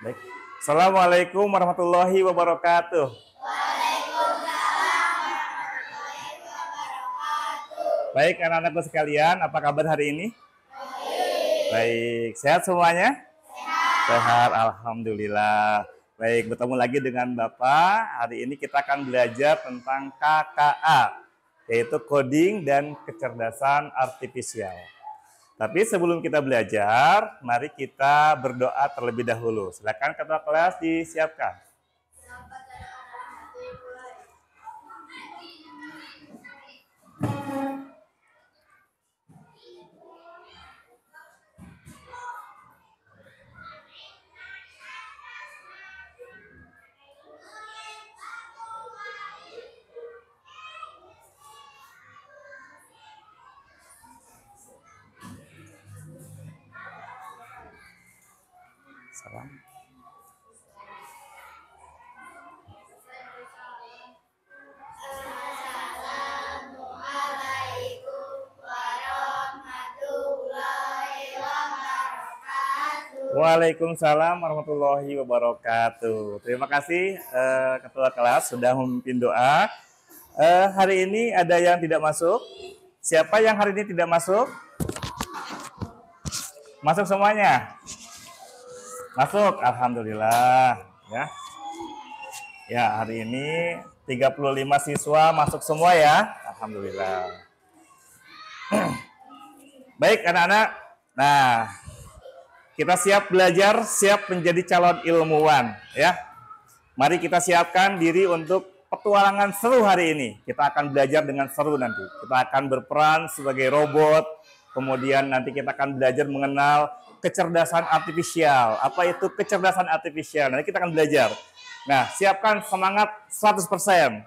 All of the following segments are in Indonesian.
Baik. Assalamualaikum warahmatullahi wabarakatuh. Baik, anak-anakku sekalian, apa kabar hari ini? Baik, sehat semuanya? Sehat, alhamdulillah. Baik, bertemu lagi dengan Bapak. Hari ini kita akan belajar tentang KKA, yaitu coding dan kecerdasan artifisial. Tapi sebelum kita belajar, mari kita berdoa terlebih dahulu. Silakan ketua kelas disiapkan. Salam. Waalaikumsalam warahmatullahi wabarakatuh. Terima kasih ketua kelas sudah memimpin doa. Hari ini ada yang tidak masuk? Siapa yang hari ini tidak masuk? Masuk semuanya? Masuk, alhamdulillah. Ya, hari ini 35 siswa masuk semua ya. Alhamdulillah. Baik anak-anak. Nah, kita siap belajar, siap menjadi calon ilmuwan ya. Mari kita siapkan diri untuk petualangan seru hari ini. Kita akan belajar dengan seru nanti. Kita akan berperan sebagai robot. Kemudian nanti kita akan belajar mengenal kecerdasan artifisial. Apa itu kecerdasan artifisial? Nanti kita akan belajar. Nah, siapkan semangat 100%.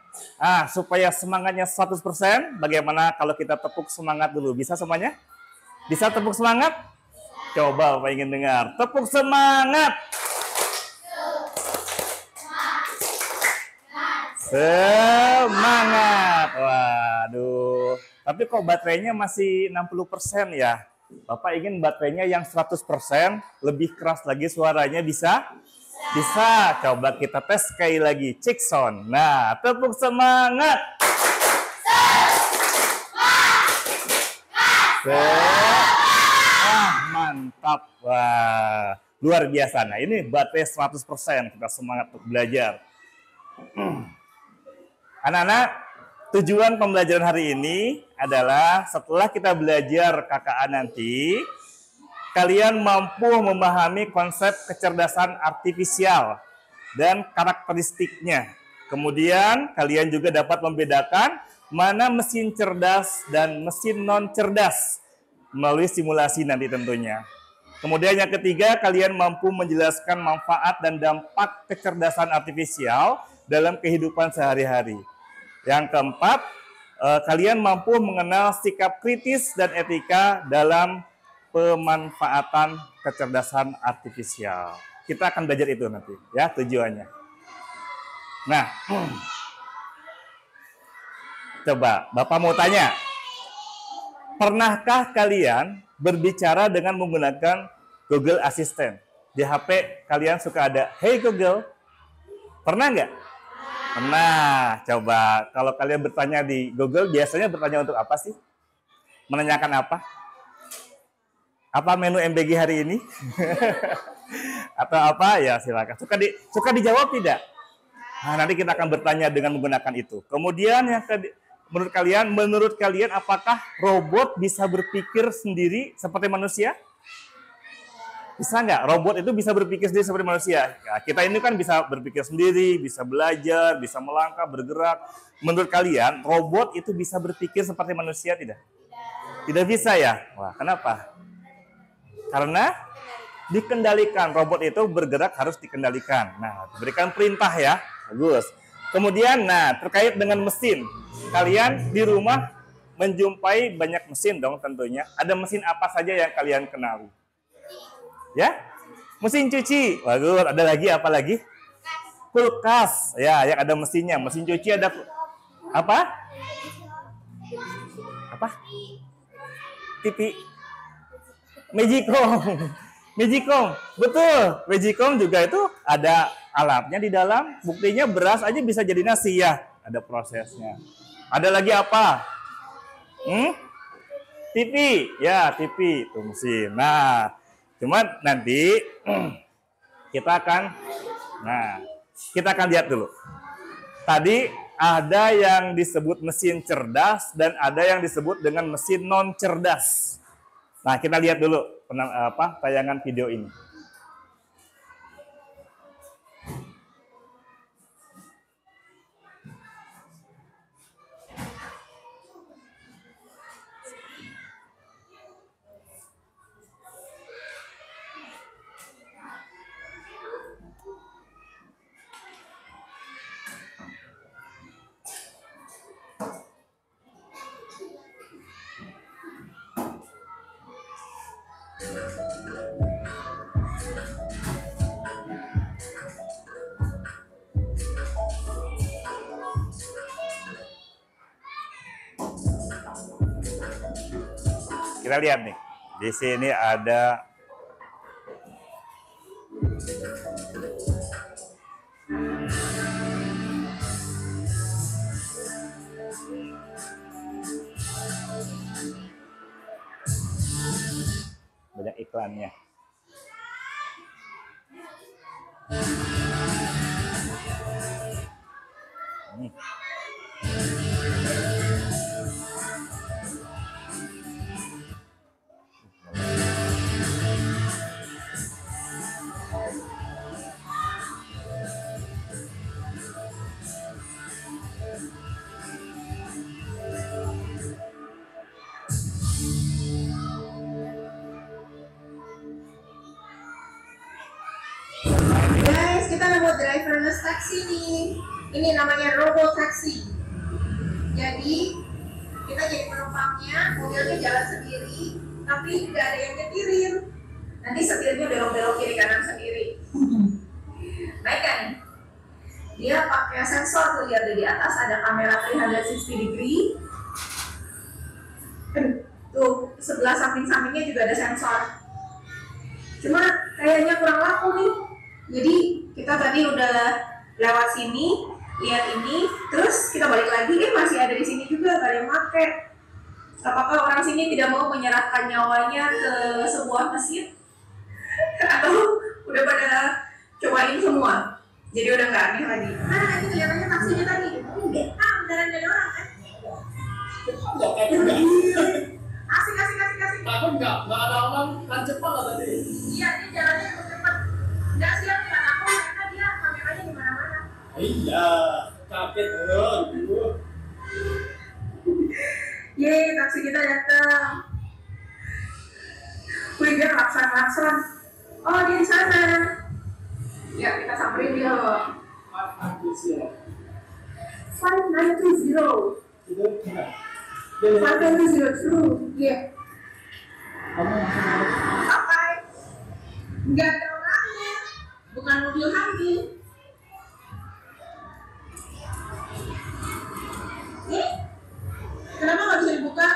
Supaya semangatnya 100%, bagaimana kalau kita tepuk semangat dulu? Bisa semuanya? Bisa tepuk semangat? Coba Bapak ingin dengar. Tepuk semangat. Semangat. Waduh. Tapi kok baterainya masih 60% ya? Bapak ingin baterainya yang 100%, lebih keras lagi suaranya, bisa? Bisa. Coba kita tes sekali lagi. Cek sound. Nah, tepuk semangat. Mantap. Wah, luar biasa. Nah, ini baterai 100%. Kita semangat untuk belajar. Anak-anak, tujuan pembelajaran hari ini adalah setelah kita belajar KKA nanti, kalian mampu memahami konsep kecerdasan artifisial dan karakteristiknya. Kemudian kalian juga dapat membedakan mana mesin cerdas dan mesin non cerdas melalui simulasi nanti tentunya. Kemudian yang ketiga, kalian mampu menjelaskan manfaat dan dampak kecerdasan artifisial dalam kehidupan sehari-hari. Yang keempat, kalian mampu mengenal sikap kritis dan etika dalam pemanfaatan kecerdasan artifisial. Kita akan belajar itu nanti, ya tujuannya. Nah, coba Bapak mau tanya, pernahkah kalian berbicara dengan menggunakan Google Assistant? Di HP kalian suka ada, "Hey Google." Pernah nggak? Pernah. Coba kalau kalian bertanya di Google, biasanya bertanya untuk apa sih? Menanyakan apa? Apa menu MBG hari ini? Atau apa? Ya silakan. Suka dijawab tidak? Nah, nanti kita akan bertanya dengan menggunakan itu. Kemudian yang menurut kalian apakah robot bisa berpikir sendiri seperti manusia? Bisa nggak? Robot itu bisa berpikir sendiri seperti manusia. Nah, kita ini kan bisa berpikir sendiri, bisa belajar, bisa melangkah, bergerak. Menurut kalian, robot itu bisa berpikir seperti manusia tidak? Tidak bisa ya? Wah, kenapa? Karena dikendalikan. Robot itu bergerak harus dikendalikan. Nah, berikan perintah ya. Bagus. Kemudian, terkait dengan mesin. Kalian di rumah menjumpai banyak mesin dong tentunya. Ada mesin apa saja yang kalian kenali? Ya, mesin cuci. Bagus. Ada lagi apa lagi? Kulkas. Ya, yang ada mesinnya. Mesin cuci ada apa? Apa? TV. Magicom. Magicom, betul. Magicom juga itu ada alatnya di dalam. Buktinya beras aja bisa jadi nasi ya. Ada prosesnya. Ada lagi apa? TV, ya TV itu mesin. Nah, cuman nanti kita akan lihat dulu. Tadi ada yang disebut mesin cerdas dan ada yang disebut dengan mesin non cerdas. Nah, kita lihat dulu tayangan video ini. Kita lihat nih, di sini ada banyak iklannya. Guys, kita nemu driverless taxi nih. Ini namanya robo taxi. Jadi kita jadi penumpangnya, mobilnya jalan sendiri, tapi nggak ada yang nyetirin. Nanti setirnya belok-belok kiri kanan sendiri. Baik kan? Dia pakai sensor tuh, lihat di atas ada kamera 360 degree. Tuh sebelah samping-sampingnya juga ada sensor. Cuma kayaknya kurang laku nih. Jadi kita tadi udah lewat sini, lihat ini, terus kita balik lagi, masih ada di sini juga, gak ada yang pakai. Apakah orang sini tidak mau menyerahkan nyawanya ke sebuah mesin? Atau udah pada cobain semua? Jadi udah nggak aneh lagi. Nah itu kelihatannya taksinya tadi. Beneran dari orang kan? Asik. Takut nggak ada orang kan cepat lah tadi. Iya, dia jalannya cepat. Nggak siap kan aku, karena dia kameranya di mana-mana. Iya, kaget dulu. Yeay, taksi kita datang. Wih, dia laksan. Oh, dia di sana. Ya, kita samperin dia loh. 5920. Itu benar. 5920 true. Iya. Kamu masuk. Sampai. Nggak ada orangnya. Bukan mobil hamil. Kenapa nggak bisa dibuka?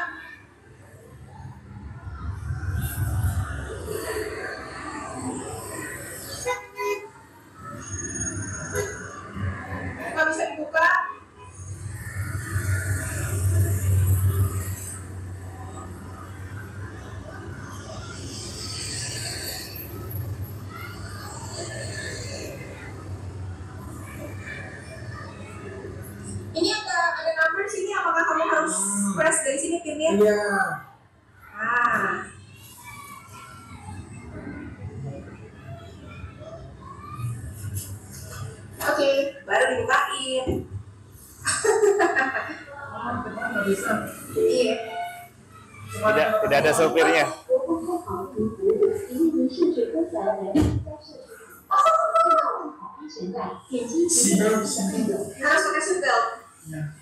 Nggak bisa dibuka. Ini ada number sini, apakah kamu harus press dari sini pinnya? Iya. Ah. Oke, baru dibukain. Nggak bisa. Iya. Tidak ada sopirnya. Harus pakai seatbelt. Ya.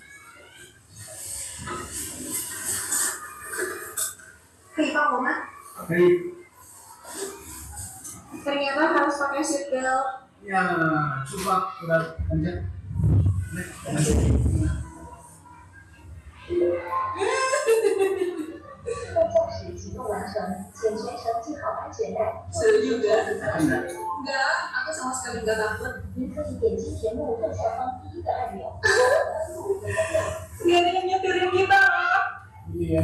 Pak Mama, Oke. ternyata harus pakai seatbelt. Ya, coba udah lanjut. Seru juga. Enggak, aku sama sekali enggak takut. Dia yang nyetirin kita. Iya.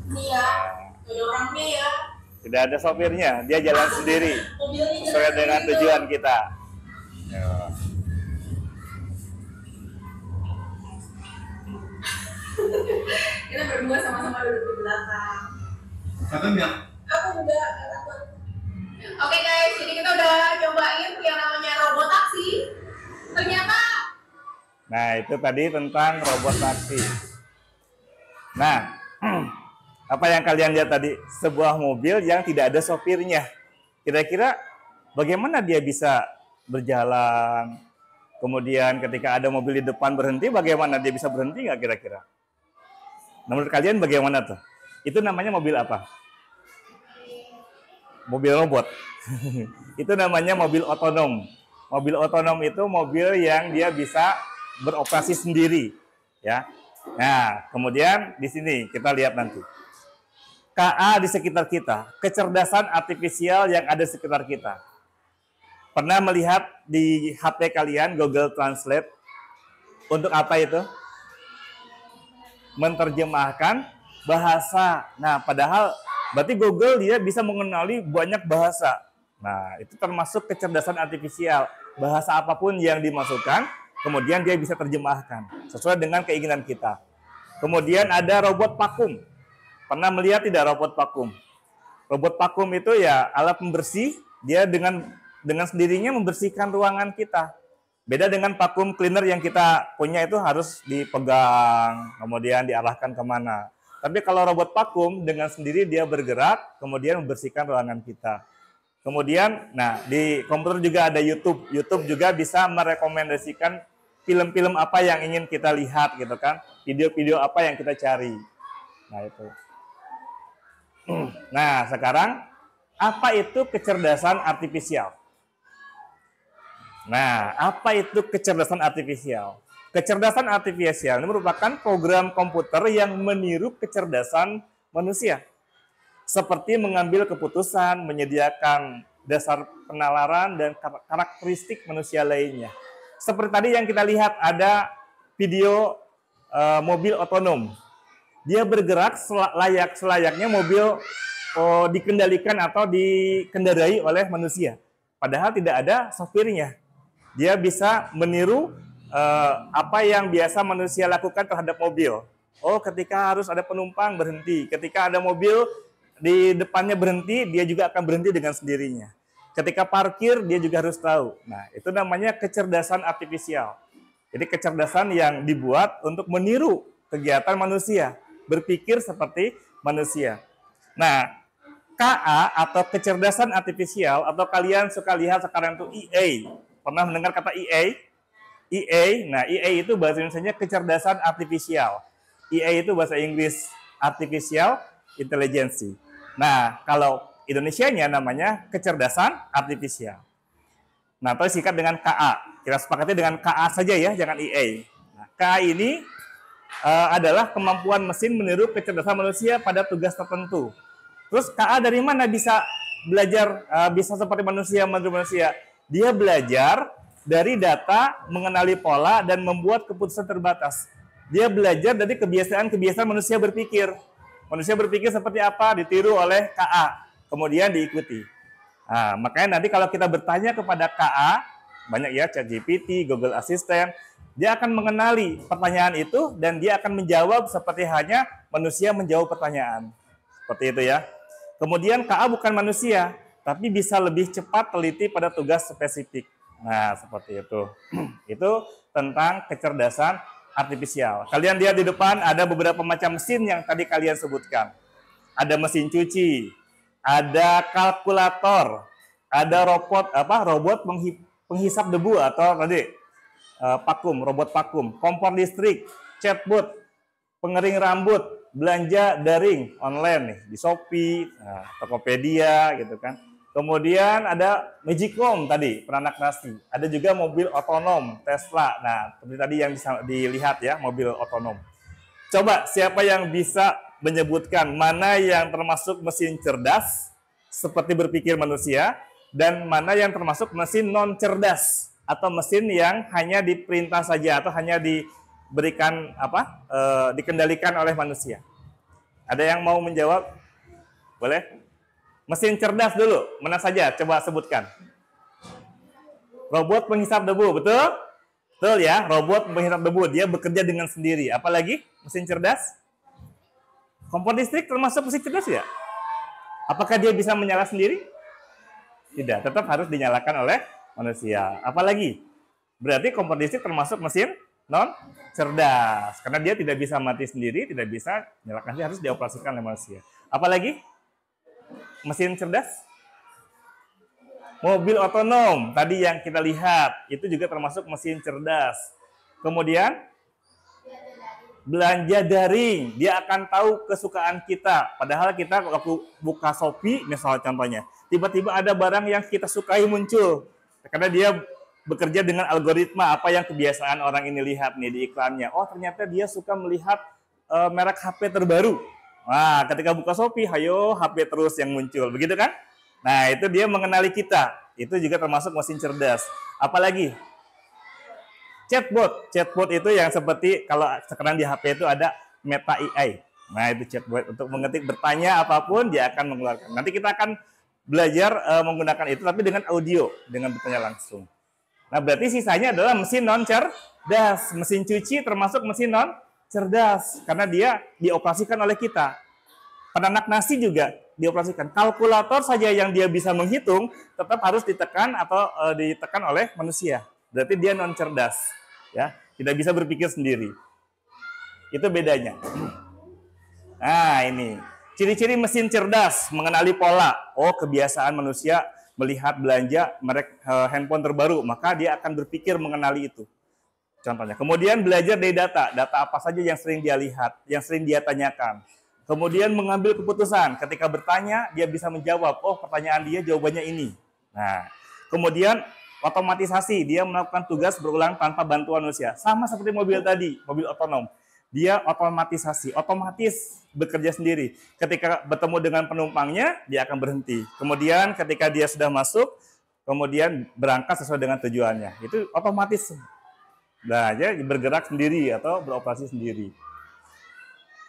Nih ya, ada orangnya ya. Tidak ada sopirnya, dia jalan sendiri Mobilnya sesuai jalan dengan sendiri tujuan tuh. kita. Ya. Kita berdua sama-sama duduk di belakang. Katanya. Aku enggak takut. Oke guys, jadi kita udah cobain yang namanya robot taksi. Ternyata Nah, itu tadi tentang robot taksi. Nah, apa yang kalian lihat tadi? Sebuah mobil yang tidak ada sopirnya. Kira-kira bagaimana dia bisa berjalan? Kemudian ketika ada mobil di depan berhenti, bagaimana dia bisa berhenti nggak kira-kira? Menurut kalian bagaimana tuh? Itu namanya mobil apa? Mobil robot. Itu namanya mobil otonom. Mobil otonom itu mobil yang dia bisa beroperasi sendiri, ya. Nah, kemudian di sini kita lihat nanti. KA di sekitar kita, kecerdasan artifisial yang ada di sekitar kita. Pernah melihat di HP kalian Google Translate? Untuk apa itu? Menerjemahkan bahasa. Nah, padahal berarti Google dia bisa mengenali banyak bahasa. Nah, itu termasuk kecerdasan artifisial. Bahasa apapun yang dimasukkan, kemudian dia bisa terjemahkan sesuai dengan keinginan kita. Kemudian ada robot vakum. Pernah melihat tidak robot vakum? Robot vakum itu ya alat pembersih, dia dengan sendirinya membersihkan ruangan kita. Beda dengan vakum cleaner yang kita punya itu harus dipegang, kemudian diarahkan kemana. Tapi kalau robot vakum dengan sendiri dia bergerak, kemudian membersihkan ruangan kita. Kemudian, nah di komputer juga ada YouTube. YouTube juga bisa merekomendasikan film-film apa yang ingin kita lihat gitu kan. Video-video apa yang kita cari. Nah itu. Nah sekarang, apa itu kecerdasan artifisial? Nah, apa itu kecerdasan artifisial? Kecerdasan artifisial ini merupakan program komputer yang meniru kecerdasan manusia. Seperti mengambil keputusan, menyediakan dasar penalaran, dan karakteristik manusia lainnya. Seperti tadi yang kita lihat, ada video mobil otonom. Dia bergerak selayaknya mobil dikendalikan atau dikendarai oleh manusia. Padahal tidak ada sopirnya. Dia bisa meniru apa yang biasa manusia lakukan terhadap mobil. Oh, ketika harus ada penumpang berhenti. Ketika ada mobil di depannya berhenti, dia juga akan berhenti dengan sendirinya. Ketika parkir, dia juga harus tahu. Nah, itu namanya kecerdasan artifisial. Jadi kecerdasan yang dibuat untuk meniru kegiatan manusia, berpikir seperti manusia. Nah, KA atau kecerdasan artifisial, atau kalian suka lihat sekarang itu EA. Pernah mendengar kata EA? EA, nah EA itu bahasa Indonesianya kecerdasan artifisial. EA itu bahasa Inggris Artificial Intelligence. Nah, kalau Indonesianya namanya kecerdasan artifisial. Nah, atau singkat dengan KA. Kita sepakati dengan KA saja ya, jangan EA. Nah, KA ini adalah kemampuan mesin meniru kecerdasan manusia pada tugas tertentu. Terus KA dari mana bisa belajar, bisa seperti manusia, meniru manusia? Dia belajar dari data, mengenali pola, dan membuat keputusan terbatas. Dia belajar dari kebiasaan-kebiasaan manusia berpikir. Manusia berpikir seperti apa, ditiru oleh KA, kemudian diikuti. Nah, makanya nanti kalau kita bertanya kepada KA, banyak ya, ChatGPT, Google Assistant, dia akan mengenali pertanyaan itu, dan dia akan menjawab seperti hanya manusia menjawab pertanyaan. Seperti itu ya. Kemudian KA bukan manusia, tapi bisa lebih cepat teliti pada tugas spesifik. Nah, seperti itu. Itu tentang kecerdasan artifisial. Kalian lihat di depan ada beberapa macam mesin yang tadi kalian sebutkan. Ada mesin cuci, ada kalkulator, ada robot penghisap debu atau tadi vakum, robot vakum, kompor listrik, chatbot, pengering rambut, belanja daring online nih di Shopee, Tokopedia gitu kan. Kemudian ada Magicom tadi, peranak nasi. Ada juga mobil otonom Tesla. Nah, seperti tadi yang bisa dilihat ya, mobil otonom. Coba siapa yang bisa menyebutkan mana yang termasuk mesin cerdas seperti berpikir manusia dan mana yang termasuk mesin non cerdas atau mesin yang hanya diperintah saja atau hanya diberikan dikendalikan oleh manusia. Ada yang mau menjawab? Boleh? Mesin cerdas dulu, mana saja? Coba sebutkan. Robot penghisap debu, betul? Betul ya, robot penghisap debu, dia bekerja dengan sendiri. Apalagi mesin cerdas? Kompor listrik termasuk mesin cerdas ya? Apakah dia bisa menyala sendiri? Tidak, tetap harus dinyalakan oleh manusia. Apalagi? Berarti kompor listrik termasuk mesin non cerdas. Karena dia tidak bisa mati sendiri, tidak bisa menyalakan sendiri, harus dioperasikan oleh manusia. Apalagi? Mesin cerdas? Mobil otonom, tadi yang kita lihat, itu juga termasuk mesin cerdas. Kemudian, belanja daring, dia akan tahu kesukaan kita. Padahal kita waktu buka Shopee, misalnya contohnya, tiba-tiba ada barang yang kita sukai muncul. Karena dia bekerja dengan algoritma, apa yang kebiasaan orang ini lihat nih di iklannya. Oh, ternyata dia suka melihat merek HP terbaru. Nah, ketika buka Shopee, hayo HP terus yang muncul, begitu kan? Nah, itu dia mengenali kita. Itu juga termasuk mesin cerdas. Apalagi? Chatbot. Chatbot itu yang seperti kalau sekarang di HP itu ada Meta AI. Nah, itu chatbot. Untuk mengetik bertanya apapun, dia akan mengeluarkan. Nanti kita akan belajar menggunakan itu, tapi dengan audio, dengan bertanya langsung. Nah, berarti sisanya adalah mesin non-cerdas. Mesin cuci termasuk mesin non-cerdas. Karena dia dioperasikan oleh kita. Penanak nasi juga dioperasikan. Kalkulator saja yang dia bisa menghitung tetap harus ditekan atau ditekan oleh manusia. Berarti dia non cerdas, ya, tidak bisa berpikir sendiri. Itu bedanya. Nah, ini ciri-ciri mesin cerdas, mengenali pola. Oh, kebiasaan manusia melihat belanja merek handphone terbaru, maka dia akan berpikir mengenali itu. Contohnya. Kemudian belajar dari data apa saja yang sering dia lihat, yang sering dia tanyakan. Kemudian mengambil keputusan. Ketika bertanya, dia bisa menjawab. Oh, pertanyaan dia jawabannya ini. Nah, kemudian otomatisasi. Dia melakukan tugas berulang tanpa bantuan manusia. Sama seperti mobil tadi, mobil otonom. Dia otomatisasi, otomatis bekerja sendiri. Ketika bertemu dengan penumpangnya, dia akan berhenti. Kemudian ketika dia sudah masuk, kemudian berangkat sesuai dengan tujuannya. Itu otomatis. Nah, dia bergerak sendiri atau beroperasi sendiri.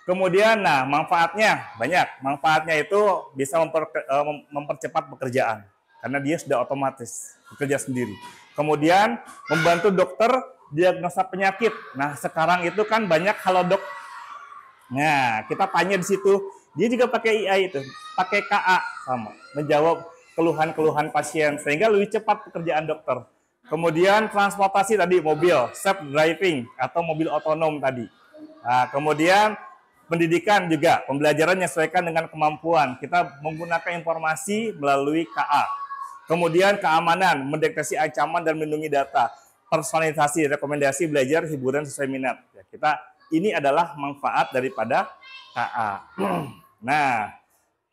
Kemudian, nah, manfaatnya banyak. Manfaatnya itu bisa mempercepat pekerjaan. Karena dia sudah otomatis bekerja sendiri. Kemudian, membantu dokter diagnosa penyakit. Nah, sekarang itu kan banyak halodoc. Nah, kita tanya di situ. Dia juga pakai AI itu. Pakai KA sama. Menjawab keluhan-keluhan pasien. Sehingga lebih cepat pekerjaan dokter. Kemudian, transportasi tadi, mobil. Self-driving atau mobil otonom tadi. Nah, kemudian, pendidikan juga, pembelajaran menyesuaikan dengan kemampuan. Kita menggunakan informasi melalui KA. Kemudian keamanan, mendeteksi ancaman dan melindungi data. Personalisasi, rekomendasi belajar, hiburan sesuai minat. Ya, ini adalah manfaat daripada KA. Nah,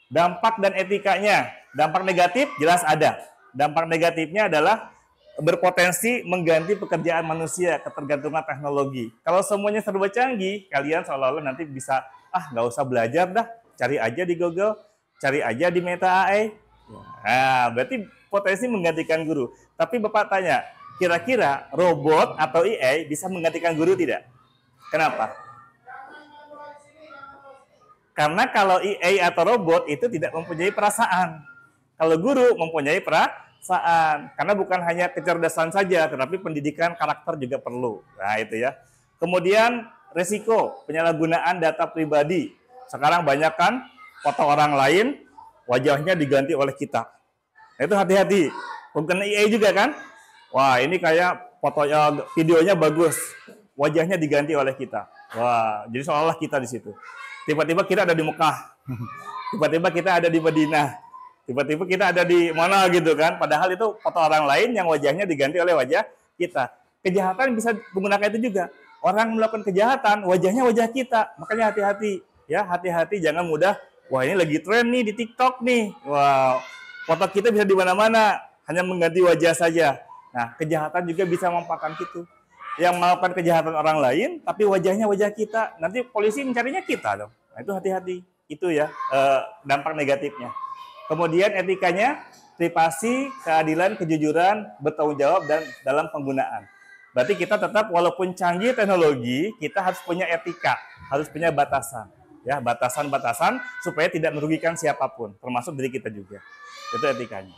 dampak dan etikanya. Dampak negatif jelas ada. Dampak negatifnya adalah berpotensi mengganti pekerjaan manusia, ketergantungan teknologi. Kalau semuanya serba canggih, kalian seolah-olah nanti bisa, nggak usah belajar dah, cari aja di Google, cari aja di Meta AI. Nah, berarti potensi menggantikan guru. Tapi Bapak tanya, kira-kira robot atau AI bisa menggantikan guru tidak? Kenapa? Karena kalau AI atau robot itu tidak mempunyai perasaan. Kalau guru mempunyai perasaan. Karena bukan hanya kecerdasan saja, tetapi pendidikan karakter juga perlu. Nah, itu ya. Kemudian resiko penyalahgunaan data pribadi. Sekarang banyak kan foto orang lain, wajahnya diganti oleh kita. Nah, itu hati-hati. Bukan AI juga kan? Wah, ini kayak fotonya, videonya bagus, wajahnya diganti oleh kita. Wah, jadi seolah-olah kita di situ. Tiba-tiba kita ada di Mekah. Tiba-tiba kita ada di Madinah. Tiba-tiba kita ada di mana gitu kan. Padahal itu foto orang lain yang wajahnya diganti oleh wajah kita. Kejahatan bisa menggunakan itu juga. Orang melakukan kejahatan, wajahnya wajah kita. Makanya hati-hati. Ya, hati-hati jangan mudah. Wah, ini lagi tren nih di TikTok nih. Wah, foto kita bisa di mana-mana. Hanya mengganti wajah saja. Nah, kejahatan juga bisa memanfaatkan itu. Yang melakukan kejahatan orang lain, tapi wajahnya wajah kita. Nanti polisi mencarinya kita dong. Nah, itu hati-hati. Itu ya dampak negatifnya. Kemudian etikanya, privasi, keadilan, kejujuran, bertanggung jawab dan dalam penggunaan. Berarti kita tetap walaupun canggih teknologi, kita harus punya etika, harus punya batasan. Ya, batasan-batasan supaya tidak merugikan siapapun, termasuk diri kita juga. Itu etikanya.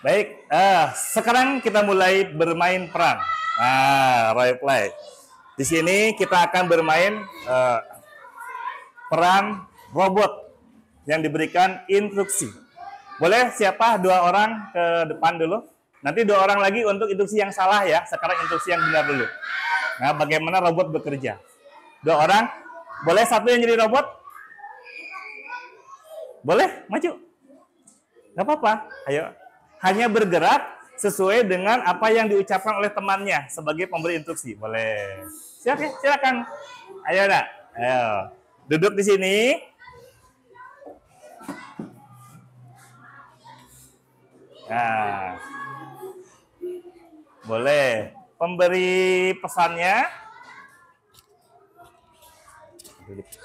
Baik, sekarang kita mulai bermain peran. Nah, role play. Di sini kita akan bermain peran robot yang diberikan instruksi. Boleh siapa 2 orang ke depan dulu? Nanti 2 orang lagi untuk instruksi yang salah ya. Sekarang instruksi yang benar dulu. Nah, bagaimana robot bekerja? 2 orang. Boleh satu yang jadi robot? Boleh? Maju. Nggak apa-apa. Ayo. Hanya bergerak sesuai dengan apa yang diucapkan oleh temannya sebagai pemberi instruksi. Boleh. Siap ya? Silakan. Ayo, nak. Ayo. Duduk di sini. Nah. Boleh. Pemberi pesannya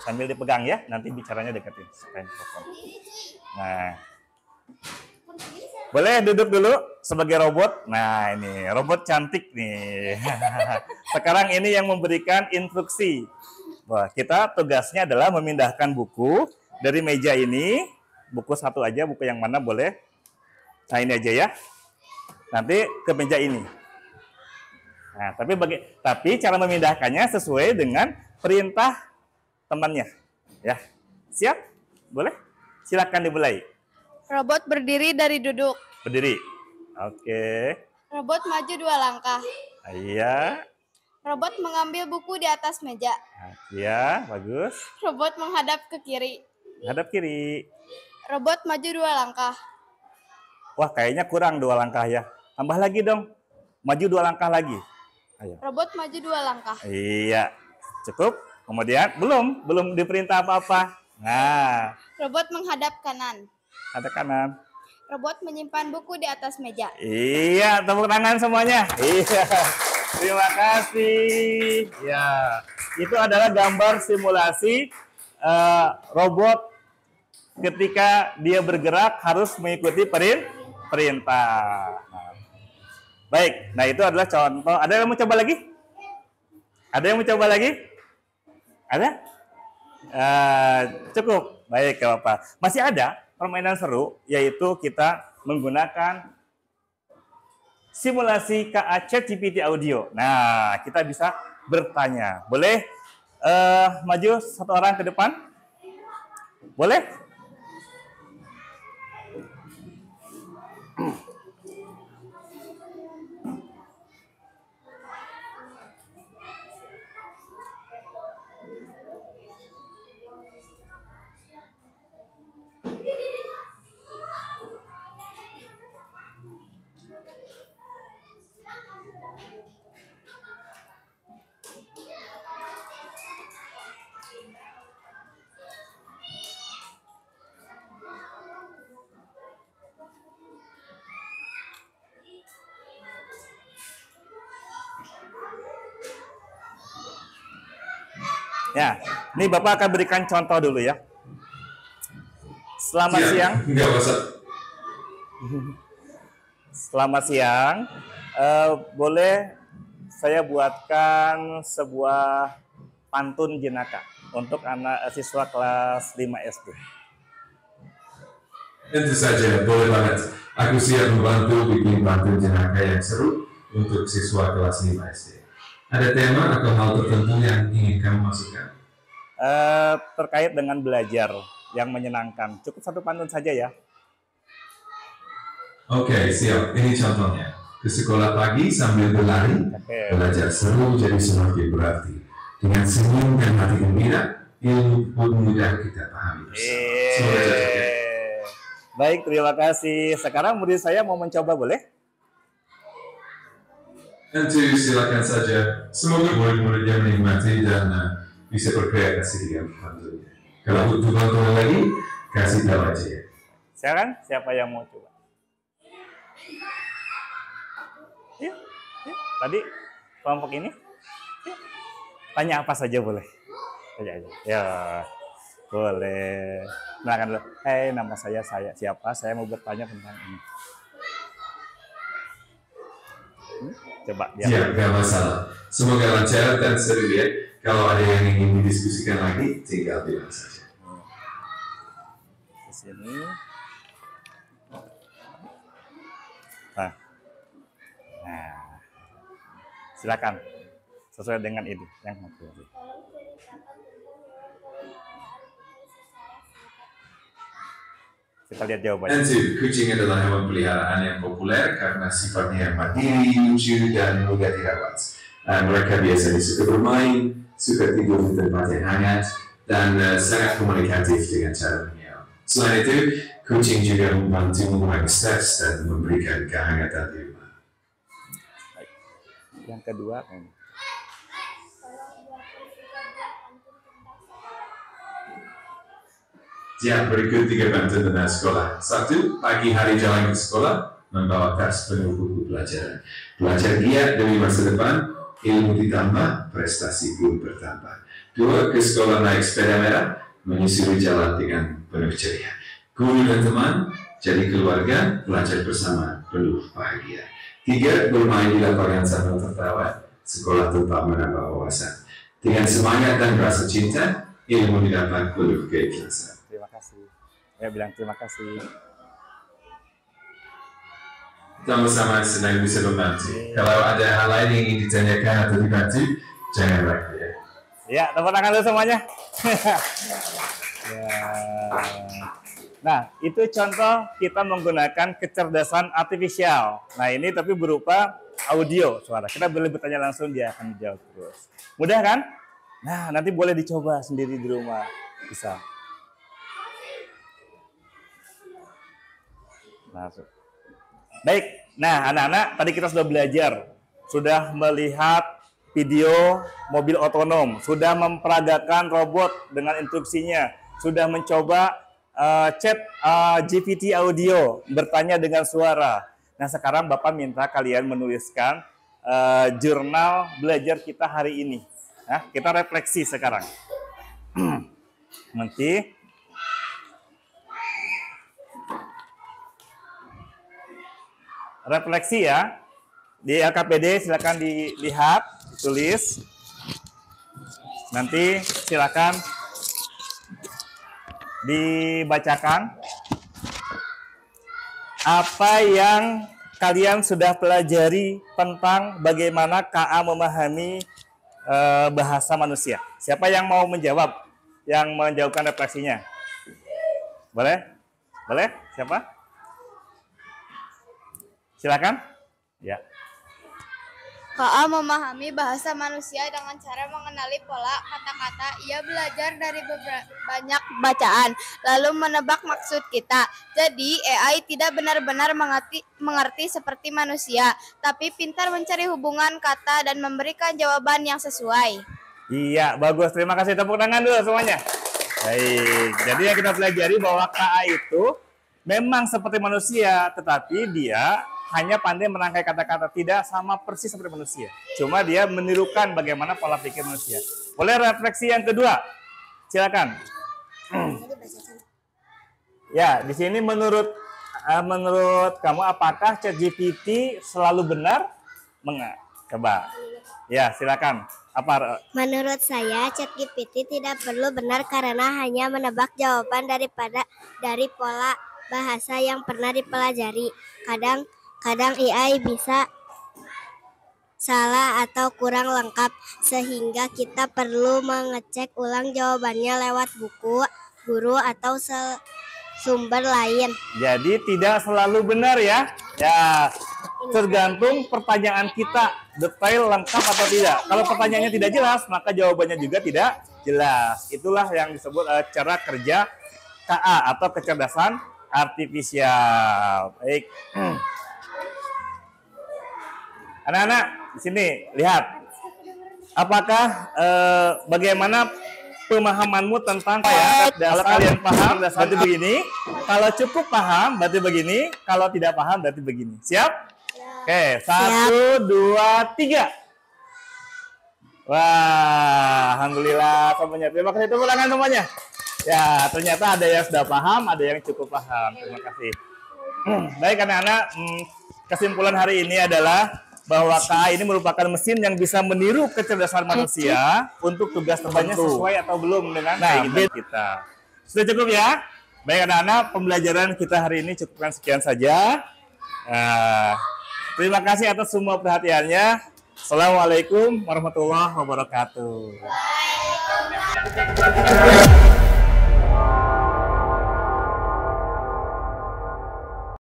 sambil dipegang ya, nanti bicaranya deketin supaya mikrofon. Nah, boleh duduk dulu sebagai robot. Nah, ini robot cantik nih. Sekarang ini yang memberikan instruksi. Wah, kita tugasnya adalah memindahkan buku dari meja ini, buku satu aja, buku yang mana boleh. Nah, ini aja ya. Nanti ke meja ini. Nah, tapi cara memindahkannya sesuai dengan perintah temannya. Ya. Siap? Boleh? Silakan dimulai. Robot berdiri dari duduk. Berdiri. Oke. Robot maju 2 langkah. Iya. Robot mengambil buku di atas meja. Iya, bagus. Robot menghadap ke kiri. Hadap kiri. Robot maju 2 langkah. Wah, kayaknya kurang 2 langkah ya. Tambah lagi dong. Maju 2 langkah lagi. Ayo. Robot maju 2 langkah. Iya. Cukup? Kemudian belum diperintah apa-apa. Nah, Robot menghadap kanan. ada kanan. Robot menyimpan buku di atas meja. Iya, tepuk tangan semuanya. Iya. Terima kasih. Ya, itu adalah gambar simulasi robot ketika dia bergerak harus mengikuti perintah. Nah, baik, nah itu adalah contoh. Ada yang mau coba lagi? Ada yang mau coba lagi? Ada? Cukup. Baik, gak apa-apa. Masih ada permainan seru, yaitu kita menggunakan simulasi KA ChatGPT audio. Nah, kita bisa bertanya. Boleh maju 1 orang ke depan? Boleh? Ya, ini Bapak akan berikan contoh dulu ya. Selamat siang. Selamat siang. Boleh saya buatkan sebuah pantun jenaka untuk anak siswa kelas 5 SD. Tentu saja, boleh banget. Aku siap membantu bikin pantun jenaka yang seru untuk siswa kelas 5 SD. Ada tema atau hal tertentu yang ingin kamu masukkan? Terkait dengan belajar yang menyenangkan. Cukup 1 pantun saja ya. Oke, siap. Ini contohnya. Ke sekolah pagi sambil berlari, belajar seru jadi semakin berarti. Dengan senyum dan hati gembira, ilmu pun mudah kita pahami bersama. Baik, terima kasih. Sekarang murid saya mau mencoba, boleh? Tentu silakan saja. Semoga murid-muridnya menikmati dan bisa berkreasi dengan pantunnya. Kalau butuh bantuan lagi, kasih tahu aja. Silakan, siapa yang mau coba? Ya, tadi kelompok ini. Tanya apa saja boleh. aja. Ya, boleh. Kenalkan dulu. Hey, nama saya siapa? Saya mau bertanya tentang ini. Coba dia. Ya, nggak masalah. Semoga lancar dan seru ya. Kalau ada yang ingin didiskusikan lagi, tinggal bilang saja. Di sini. Nah, silakan. Sesuai dengan ini yang mau pilih. Kita lihat jawabannya. And two, kucing adalah hewan peliharaan yang populer karena sifatnya yang mandiri, lucu, dan mudah dirawat. Mereka biasanya suka bermain, suka tidur di tempat yang hangat, dan sangat komunikatif dengan cara menyiap. Selain itu, kucing juga membantu mengurangi stres dan memberikan kehangatan di rumah. Baik. Yang kedua, Ya, berikut 3 bantuan tentang sekolah. 1. Pagi hari jalan ke sekolah, membawa tas penuh buku pelajaran. Belajar giat demi masa depan, ilmu ditambah, prestasi pun bertambah. 2. Ke sekolah naik sepeda merah, menyusuri jalan dengan penuh ceria. Guru dan teman, jadi keluarga, belajar bersama, penuh bahagia. 3. Bermain di lapangan sambil tertawa, sekolah tetap menambah wawasan. Dengan semangat dan rasa cinta, ilmu didapat penuh keikhlasan. terima kasih. Ya, bilang terima kasih. Sama-sama senang bisa membantu. Kalau ada hal lain yang ingin ditanyakan atau dibantu, jangan ragu ya. Ya, tepuk tangan dulu semuanya. Ya. Nah, itu contoh kita menggunakan kecerdasan artifisial. Nah, ini tapi berupa audio suara. Kita boleh bertanya langsung, dia akan menjawab terus. Mudah kan? Nah, nanti boleh dicoba sendiri di rumah. Bisa. Masuk. Baik, nah anak-anak tadi kita sudah belajar, sudah melihat video mobil otonom, sudah memperagakan robot dengan instruksinya, sudah mencoba chat GPT audio, bertanya dengan suara. Nah sekarang Bapak minta kalian menuliskan jurnal belajar kita hari ini. Nah, kita refleksi sekarang. Nanti refleksi ya. Di LKPD silakan dilihat, ditulis. Nanti silakan dibacakan apa yang kalian sudah pelajari tentang bagaimana KA memahami bahasa manusia. Siapa yang mau menjawab? Yang menjawabkan refleksinya? Boleh? Boleh? Siapa? Silakan. Ya. KA memahami bahasa manusia dengan cara mengenali pola kata-kata. Ia belajar dari banyak bacaan, lalu menebak maksud kita. Jadi, AI tidak benar-benar mengerti seperti manusia, tapi pintar mencari hubungan kata dan memberikan jawaban yang sesuai. Iya, bagus. Terima kasih. Tepuk tangan dulu semuanya. Baik. Jadi yang kita pelajari bahwa KA itu memang seperti manusia, tetapi dia hanya pandai merangkai kata-kata, tidak sama persis seperti manusia. Cuma dia menirukan bagaimana pola pikir manusia. Boleh refleksi yang kedua? Silakan. Ya, di sini menurut kamu apakah ChatGPT selalu benar? Coba. Ya, silakan. Apa? Menurut saya, ChatGPT tidak perlu benar karena hanya menebak jawaban dari pola bahasa yang pernah dipelajari. Kadang AI bisa salah atau kurang lengkap, sehingga kita perlu mengecek ulang jawabannya lewat buku, guru, atau sumber lain. Jadi tidak selalu benar ya. Ya, tergantung pertanyaan kita detail, lengkap atau tidak. Kalau pertanyaannya tidak jelas, maka jawabannya juga tidak jelas. Itulah yang disebut cara kerja KA atau kecerdasan artifisial. Baik. Anak-anak di sini lihat, apakah bagaimana pemahamanmu tentang ya? Kalau kalian paham berarti begini, kalau cukup paham berarti begini, kalau tidak paham berarti begini. Siap? Oke, 1, 2, 3. Wah, alhamdulillah semuanya. Terima kasih, tepuk tangan semuanya. Ya, ternyata ada yang sudah paham, ada yang cukup paham. Terima kasih. Baik anak-anak, kesimpulan hari ini adalah bahwa KA ini merupakan mesin yang bisa meniru kecerdasan manusia untuk tugas tertentu. Sesuai atau belum dengan keinginan kita. Sudah cukup ya? Baik anak-anak, pembelajaran kita hari ini cukupkan sekian saja. Terima kasih atas semua perhatiannya. Assalamualaikum warahmatullahi wabarakatuh.